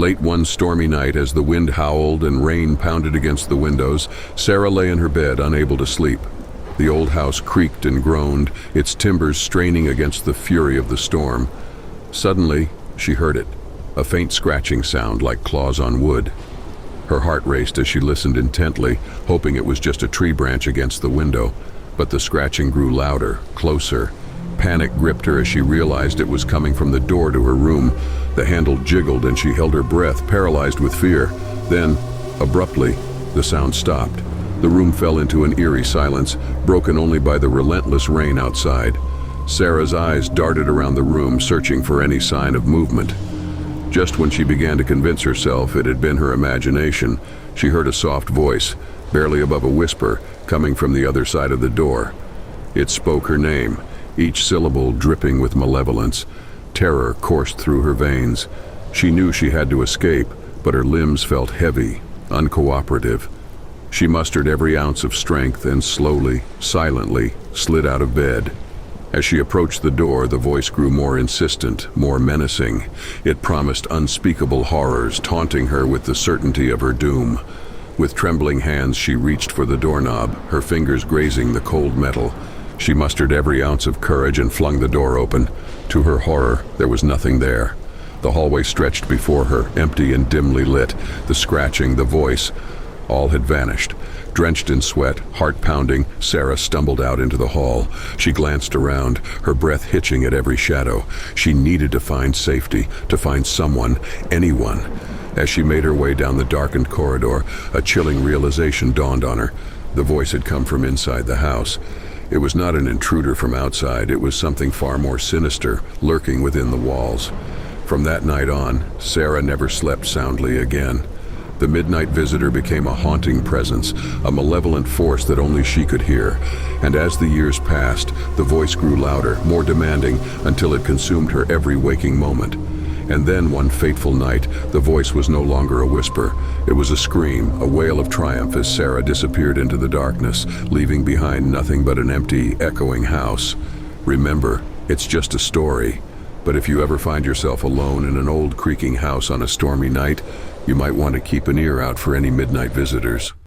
Late one stormy night, as the wind howled and rain pounded against the windows, Sarah lay in her bed, unable to sleep. The old house creaked and groaned, its timbers straining against the fury of the storm. Suddenly, she heard it, a faint scratching sound like claws on wood. Her heart raced as she listened intently, hoping it was just a tree branch against the window. But the scratching grew louder, closer. Panic gripped her as she realized it was coming from the door to her room. The handle jiggled and she held her breath, paralyzed with fear. Then, abruptly, the sound stopped. The room fell into an eerie silence, broken only by the relentless rain outside. Sarah's eyes darted around the room, searching for any sign of movement. Just when she began to convince herself it had been her imagination, she heard a soft voice, barely above a whisper, coming from the other side of the door. It spoke her name, each syllable dripping with malevolence. Terror coursed through her veins. She knew she had to escape, but her limbs felt heavy, uncooperative. She mustered every ounce of strength and slowly, silently, slid out of bed. As she approached the door, the voice grew more insistent, more menacing. It promised unspeakable horrors, taunting her with the certainty of her doom. With trembling hands, she reached for the doorknob, her fingers grazing the cold metal. She mustered every ounce of courage and flung the door open. To her horror, there was nothing there. The hallway stretched before her, empty and dimly lit. The scratching, the voice, all had vanished. Drenched in sweat, heart pounding, Sarah stumbled out into the hall. She glanced around, her breath hitching at every shadow. She needed to find safety, to find someone, anyone. As she made her way down the darkened corridor, a chilling realization dawned on her. The voice had come from inside the house. It was not an intruder from outside, it was something far more sinister, lurking within the walls. From that night on, Sarah never slept soundly again. The midnight visitor became a haunting presence, a malevolent force that only she could hear. And as the years passed, the voice grew louder, more demanding, until it consumed her every waking moment. And then one fateful night, the voice was no longer a whisper. It was a scream, a wail of triumph as Sarah disappeared into the darkness, leaving behind nothing but an empty, echoing house. Remember, it's just a story. But if you ever find yourself alone in an old creaking house on a stormy night, you might want to keep an ear out for any midnight visitors.